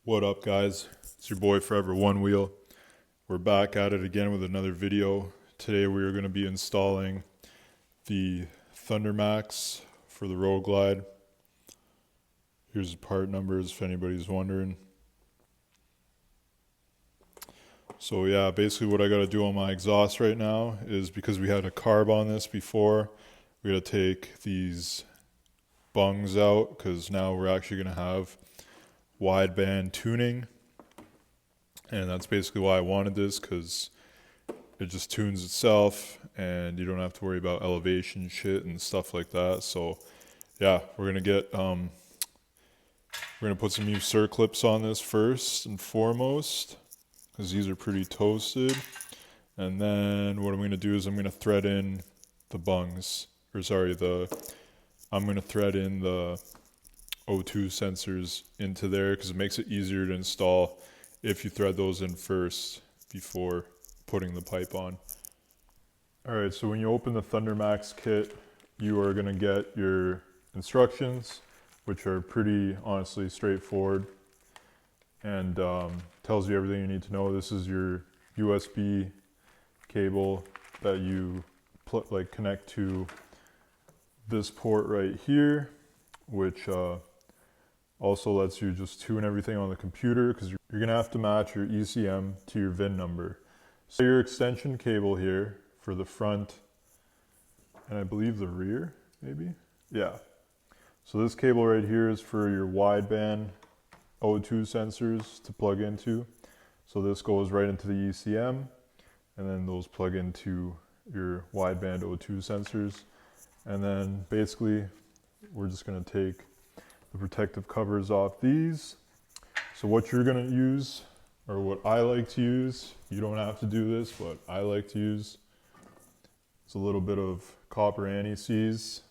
What up, guys? It's your boy Forever One Wheel. We're back at it again with another video. Today we are going to be installing the Thundermax for the roadglide. Here's the part numbers if anybody's wondering. So yeah, basically what I got to do on my exhaust right now is, because we had a carb on this before, we got to take these bungs out because now we're actually going to have wideband tuning. And that's basically why I wanted this, because it just tunes itself and you don't have to worry about elevation shit and stuff like that. So yeah, we're gonna put some new circlips on this first and foremost, because these are pretty toasted. And then what I'm gonna do is I'm gonna thread in the bungs, I'm gonna thread in the O2 sensors into there because it makes it easier to install if you thread those in first before putting the pipe on. Alright, so when you open the Thundermax kit, you are going to get your instructions, which are pretty honestly straightforward, and tells you everything you need to know. This is your USB cable that you connect to this port right here, which also lets you just tune everything on the computer, because you're going to have to match your ECM to your VIN number. So your extension cable here for the front and I believe the rear, maybe? Yeah. So this cable right here is for your wideband O2 sensors to plug into. So this goes right into the ECM, and then those plug into your wideband O2 sensors. And then basically we're just going to take the protective covers off these. So what you're going to use, or what I like to use, you don't have to do this, but I like to use, is a little bit of copper anti-seize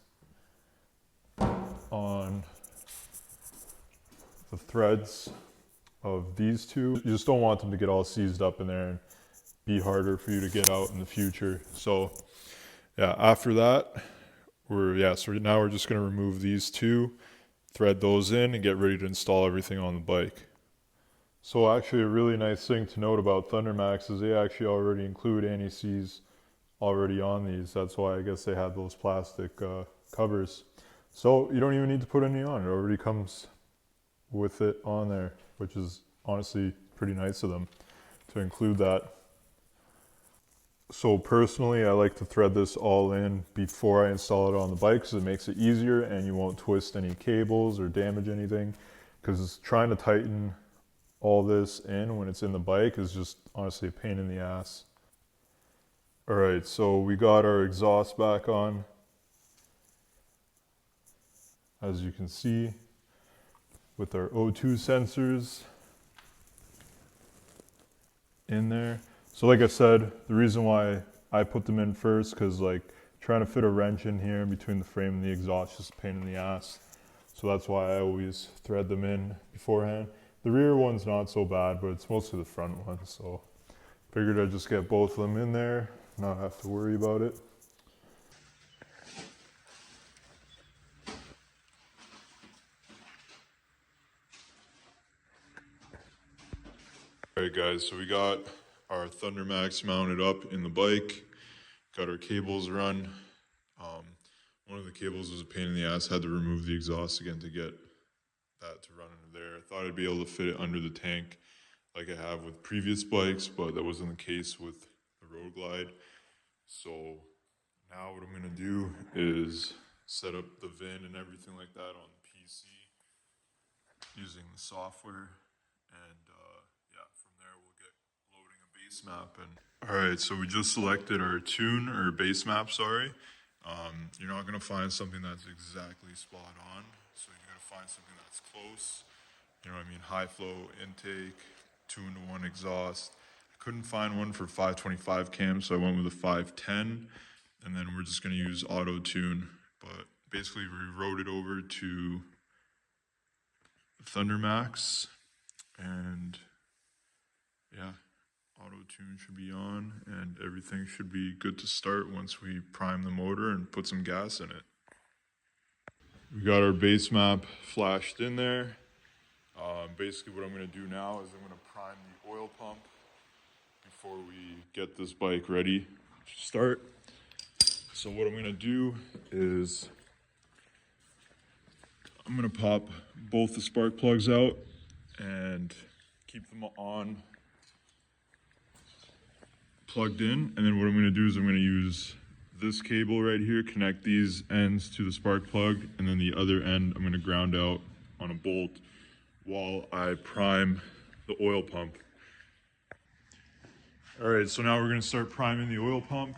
on the threads of these two. You just don't want them to get all seized up in there and be harder for you to get out in the future. So yeah, after that, so now we're just going to remove these two, thread those in, and get ready to install everything on the bike. So actually a really nice thing to note about Thundermax is they actually already include anti-seize already on these. That's why I guess they have those plastic covers. So you don't even need to put any on. It already comes with it on there, which is honestly pretty nice of them to include that. So personally, I like to thread this all in before I install it on the bike, because it makes it easier and you won't twist any cables or damage anything, because trying to tighten all this in when it's in the bike is just honestly a pain in the ass. Alright, so we got our exhaust back on, as you can see, with our O2 sensors in there. So like I said, the reason why I put them in first, because trying to fit a wrench in here between the frame and the exhaust is just a pain in the ass. So that's why I always thread them in beforehand. The rear one's not so bad, but it's mostly the front one. So figured I'd just get both of them in there, not have to worry about it. Alright guys, so we got our Thundermax mounted up in the bike, got our cables run. One of the cables was a pain in the ass, had to remove the exhaust again to get that to run under there. I thought I'd be able to fit it under the tank like I have with previous bikes, but that wasn't the case with the roadglide. So now what I'm going to do is set up the VIN and everything like that on the PC using the software, and yeah, from there we'll get loading a base map. And alright, so we just selected our base map, sorry. You're not going to find something that's exactly spot on, so you're going to find something that's close. You know what I mean? High flow intake, 2-to-1 exhaust. I couldn't find one for 525 cam, so I went with a 510, and then we're just going to use auto tune. But basically we wrote it over to Thundermax, and yeah, auto tune should be on and everything should be good to start once we prime the motor and put some gas in it. We got our base map flashed in there. Basically what I'm going to do now is I'm going to prime the oil pump before we get this bike ready to start. So what I'm going to do is I'm going to pop both the spark plugs out and keep them on plugged in. And then what I'm going to do is I'm going to use this cable right here, connect these ends to the spark plug, and then the other end I'm going to ground out on a bolt while I prime the oil pump. All right, so now we're going to start priming the oil pump.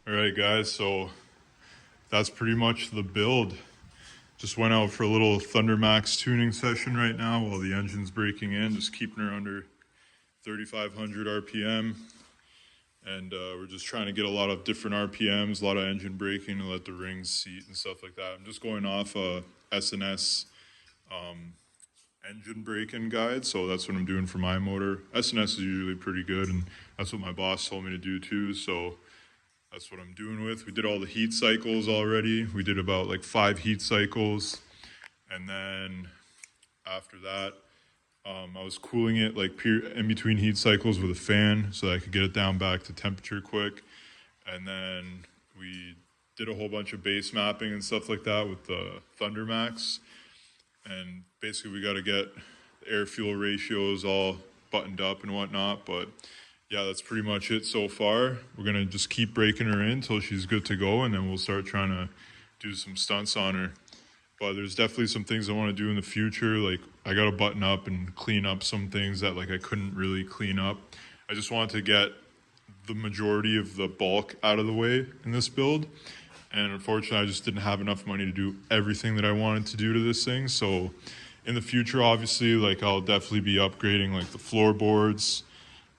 Alright guys, so that's pretty much the build. Just went out for a little Thundermax tuning session right now while the engine's breaking in, just keeping her under 3,500 RPM. And we're just trying to get a lot of different RPMs, a lot of engine braking to let the rings seat and stuff like that. I'm just going off a SNS engine braking guide, so that's what I'm doing for my motor. SNS is usually pretty good, and that's what my boss told me to do too, so that's what I'm doing with. We did all the heat cycles already. We did about like 5 heat cycles. And then after that, I was cooling it like in between heat cycles with a fan so that I could get it down back to temperature quick. And then we did a whole bunch of base mapping and stuff like that with the Thundermax. And basically we got to get the air fuel ratios all buttoned up and whatnot, but yeah, that's pretty much it so far. We're going to just keep breaking her in until she's good to go, and then we'll start trying to do some stunts on her. But there's definitely some things I want to do in the future. Like, I got to button up and clean up some things that like I couldn't really clean up. I just wanted to get the majority of the bulk out of the way in this build. And unfortunately, I just didn't have enough money to do everything that I wanted to do to this thing. So in the future, obviously, like I'll definitely be upgrading like the floorboards,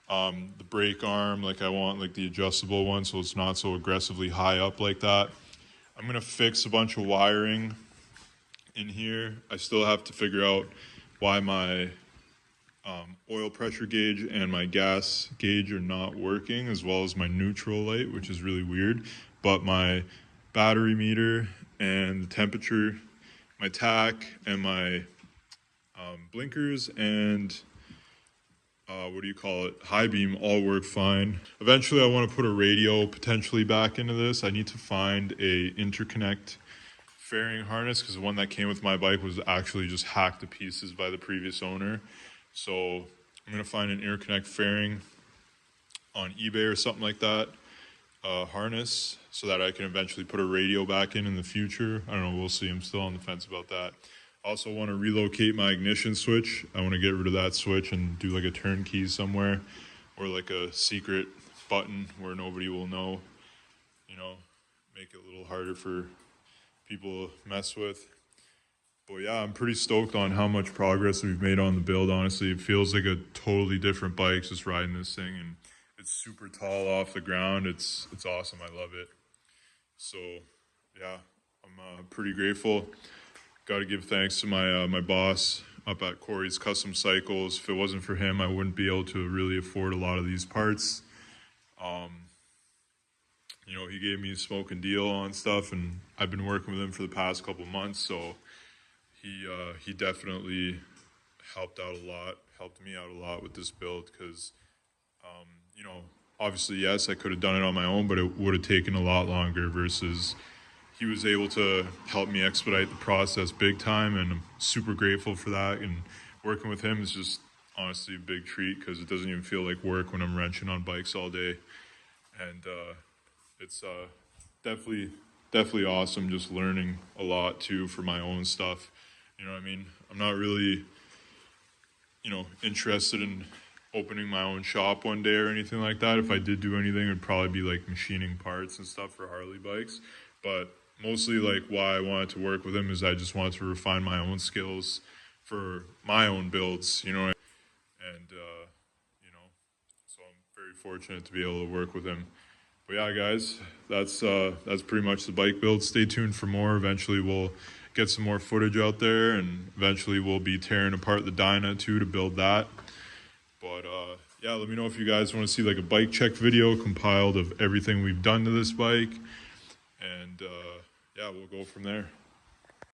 the brake arm, like I want like the adjustable one so it's not so aggressively high up like that. I'm gonna fix a bunch of wiring in here. I still have to figure out why my oil pressure gauge and my gas gauge are not working, as well as my neutral light, which is really weird. But my battery meter and the temperature, my tach and my blinkers and high beam all work fine. Eventually I want to put a radio potentially back into this. I need to find a interconnect fairing harness because the one that came with my bike was actually just hacked to pieces by the previous owner. So I'm going to find an interconnect fairing on eBay or something like that, harness, so that I can eventually put a radio back in the future. I don't know, we'll see. I'm still on the fence about that. I also want to relocate my ignition switch. I want to get rid of that switch and do like a turnkey somewhere, or like a secret button where nobody will know, you know, make it a little harder for people to mess with. But yeah, I'm pretty stoked on how much progress we've made on the build, honestly. It feels like a totally different bike just riding this thing, and it's super tall off the ground. It's awesome. I love it. So yeah, I'm pretty grateful. Got to give thanks to my my boss, up at Corey's Custom Cycles. If it wasn't for him, I wouldn't be able to really afford a lot of these parts. You know, he gave me a smoking deal on stuff, and I've been working with him for the past couple months, so he definitely helped me out a lot with this build, because you know, obviously, yes, I could have done it on my own, but it would have taken a lot longer, versus he was able to help me expedite the process big time, and I'm super grateful for that. And working with him is just honestly a big treat, because it doesn't even feel like work when I'm wrenching on bikes all day. And it's definitely awesome, just learning a lot too for my own stuff. You know what I mean? I'm not really, you know, interested in opening my own shop one day or anything like that. If I did do anything, it'd probably be like machining parts and stuff for Harley bikes. But mostly, like, why I wanted to work with him is I just wanted to refine my own skills for my own builds, you know. And you know, so I'm very fortunate to be able to work with him. But yeah, guys, that's pretty much the bike build. Stay tuned for more. Eventually we'll get some more footage out there, and eventually we'll be tearing apart the Dyna too to build that. But yeah, let me know if you guys want to see like a bike check video compiled of everything we've done to this bike. And yeah, we'll go from there.